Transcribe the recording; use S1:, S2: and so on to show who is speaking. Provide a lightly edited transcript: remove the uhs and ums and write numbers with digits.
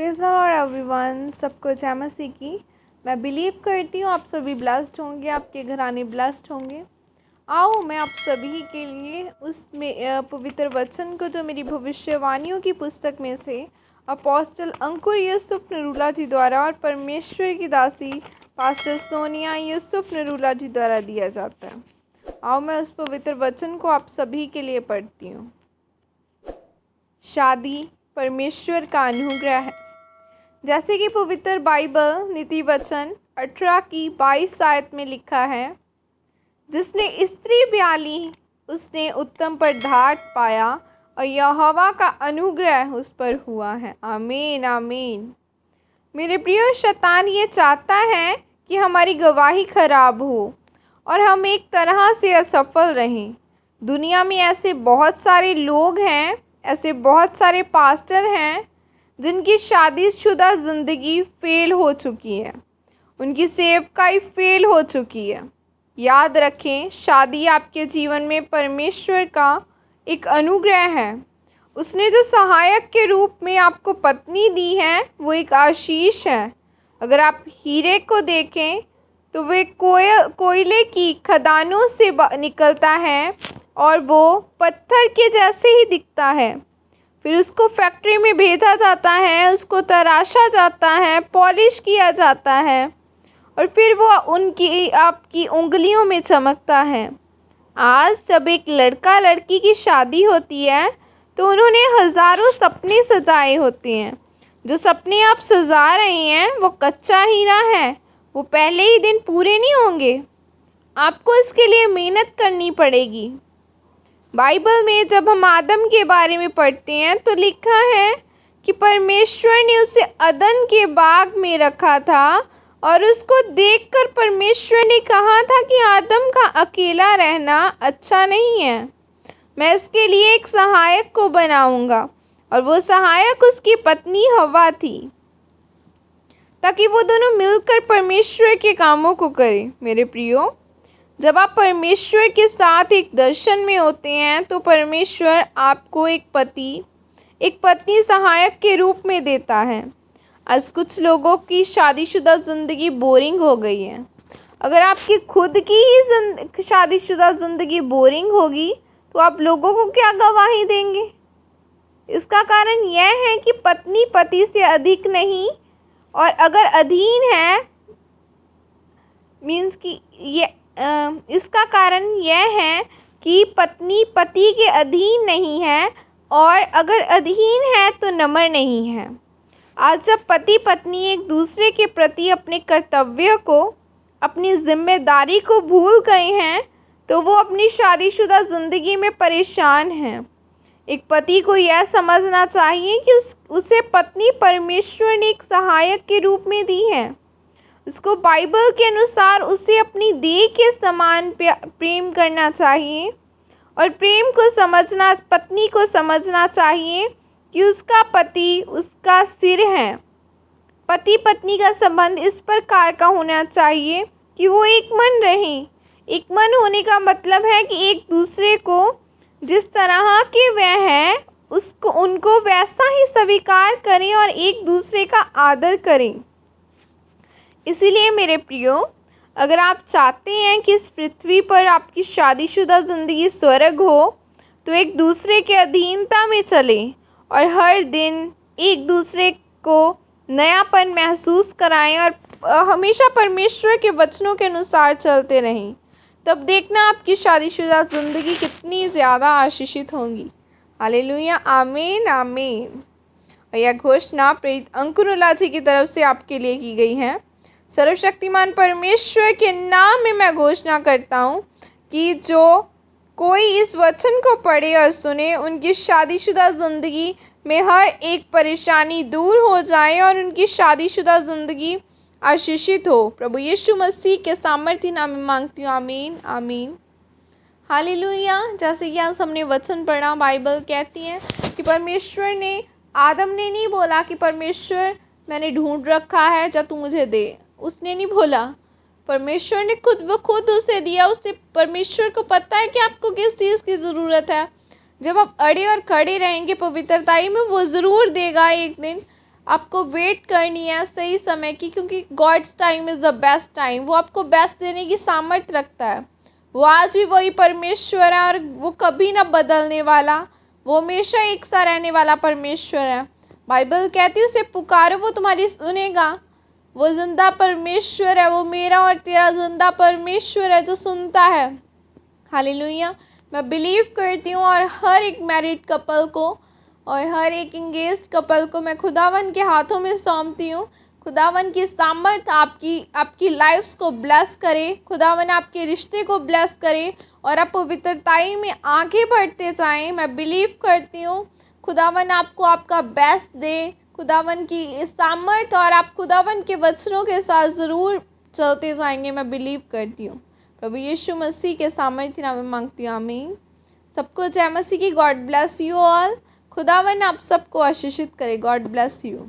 S1: Praise Lord everyone, सबको जय मसीह की। मैं बिलीव करती हूँ आप सभी ब्लेस्ड होंगे, आपके घराने ब्लेस्ड होंगे। आओ मैं आप सभी के लिए उसमें पवित्र वचन को जो मेरी भविष्यवाणियों की पुस्तक में से अपोस्टल अंकुर यूसुफ नरूला जी द्वारा और परमेश्वर की दासी पास्टर सोनिया यूसुफ नरूला जी द्वारा दिया जाता है। आओ मैं उस पवित्र वचन को आप सभी के लिए पढ़ती हूँ। शादी परमेश्वर का अनुग्रह है। जैसे कि पवित्र बाइबल नीति वचन 18 की 22 आयत में लिखा है, जिसने स्त्री ब्याली उसने उत्तम पदार्थ पाया और यहोवा का अनुग्रह उस पर हुआ है। आमीन आमीन। मेरे प्रिय, शैतान ये चाहता है कि हमारी गवाही खराब हो और हम एक तरह से असफल रहें। दुनिया में ऐसे बहुत सारे लोग हैं, ऐसे बहुत सारे पास्टर हैं जिनकी शादीशुदा ज़िंदगी फेल हो चुकी है, उनकी सेवकाई फेल हो चुकी है। याद रखें, शादी आपके जीवन में परमेश्वर का एक अनुग्रह है। उसने जो सहायक के रूप में आपको पत्नी दी है वो एक आशीष है। अगर आप हीरे को देखें तो वे कोयले की खदानों से निकलता है और वो पत्थर के जैसे ही दिखता है। फिर उसको फैक्ट्री में भेजा जाता है, उसको तराशा जाता है, पॉलिश किया जाता है और फिर वो आपकी उंगलियों में चमकता है। आज जब एक लड़का लड़की की शादी होती है तो उन्होंने हज़ारों सपने सजाए होते हैं। जो सपने आप सजा रहे हैं वो कच्चा हीरा है, वो पहले ही दिन पूरे नहीं होंगे। आपको इसके लिए मेहनत करनी पड़ेगी। बाइबल में जब हम आदम के बारे में पढ़ते हैं तो लिखा है कि परमेश्वर ने उसे अदन के बाग में रखा था और उसको देखकर परमेश्वर ने कहा था कि आदम का अकेला रहना अच्छा नहीं है, मैं इसके लिए एक सहायक को बनाऊंगा। और वो सहायक उसकी पत्नी हवा थी, ताकि वो दोनों मिलकर परमेश्वर के कामों को करें। मेरे प्रियो, जब आप परमेश्वर के साथ एक दर्शन में होते हैं तो परमेश्वर आपको एक पत्नी सहायक के रूप में देता है। आज कुछ लोगों की शादीशुदा ज़िंदगी बोरिंग हो गई है। अगर आपकी खुद की ही शादीशुदा ज़िंदगी बोरिंग होगी तो आप लोगों को क्या गवाही देंगे? इसका कारण यह है कि पत्नी पति से अधिक नहीं, और अगर अधीन है मीन्स कि इसका कारण यह है कि पत्नी पति के अधीन नहीं है, और अगर अधीन है तो नम्र नहीं है। आज जब पति पत्नी एक दूसरे के प्रति अपने कर्तव्य को, अपनी जिम्मेदारी को भूल गए हैं तो वो अपनी शादीशुदा ज़िंदगी में परेशान हैं। एक पति को यह समझना चाहिए कि उसे पत्नी परमेश्वर ने एक सहायक के रूप में दी है। उसको बाइबल के अनुसार उसे अपनी देह के समान प्रेम करना चाहिए, और पत्नी को समझना चाहिए कि उसका पति उसका सिर है। पति पत्नी का संबंध इस प्रकार का होना चाहिए कि वो एक मन रहें। एक मन होने का मतलब है कि एक दूसरे को जिस तरह के वह है उनको वैसा ही स्वीकार करें और एक दूसरे का आदर करें। इसीलिए मेरे प्रियो, अगर आप चाहते हैं कि इस पृथ्वी पर आपकी शादीशुदा ज़िंदगी स्वर्ग हो तो एक दूसरे के अधीनता में चलें और हर दिन एक दूसरे को नयापन महसूस कराएं और हमेशा परमेश्वर के वचनों के अनुसार चलते रहें। तब देखना आपकी शादीशुदा ज़िंदगी कितनी ज़्यादा आशीषित होंगी। हालेलुया, आमीन आमीन। और यह घोषणा प्रेरित अंकुर जी की तरफ से आपके लिए की गई है। सर्वशक्तिमान परमेश्वर के नाम में मैं घोषणा करता हूँ कि जो कोई इस वचन को पढ़े और सुने, उनकी शादीशुदा ज़िंदगी में हर एक परेशानी दूर हो जाए और उनकी शादीशुदा ज़िंदगी आशीषित हो। प्रभु यीशु मसीह के सामर्थ्य नाम में मांगती हूँ, आमीन आमीन। हालेलुया। जैसे कि आज हमने वचन पढ़ा, बाइबल कहती है कि परमेश्वर ने, आदम ने नहीं बोला कि परमेश्वर मैंने ढूंढ रखा है जा तू मुझे दे, उसने नहीं बोला। परमेश्वर ने खुद उसे दिया। उसे परमेश्वर को पता है कि आपको किस चीज़ की ज़रूरत है। जब आप अड़े और खड़े रहेंगे पवित्रताई में, वो ज़रूर देगा एक दिन। आपको वेट करनी है सही समय की, क्योंकि God's time is the best time. वो आपको बेस्ट देने की सामर्थ्य रखता है। वो आज भी वही परमेश्वर है और वो कभी ना बदलने वाला, वो हमेशा एक सा रहने वाला परमेश्वर है। बाइबल कहती है उसे पुकारो वो तुम्हारी सुनेगा। वो जिंदा परमेश्वर है, वो मेरा और तेरा जिंदा परमेश्वर है जो सुनता है। हालेलुया। मैं बिलीव करती हूँ और हर एक मैरिड कपल को और हर एक इंगेज्ड कपल को मैं खुदावन के हाथों में सौंपती हूँ। खुदावन की सामर्थ आपकी लाइफ्स को ब्लेस करे, खुदावन आपके रिश्ते को ब्लेस करे और आप पवित्रताई में आगे बढ़ते जाएं। मैं बिलीव करती हूँ खुदावन आपको आपका बेस्ट दे, खुदावन की इस सामर्थ, और आप खुदावन के वचनों के साथ ज़रूर चलते जाएंगे। मैं बिलीव करती हूँ। प्रभु यीशु मसीह के सामर्थ्य नाम में मांगती हूँ, आमीन। सबको जय मसीह की। God bless you all. खुदावन आप सबको आशीषित करे। God bless you.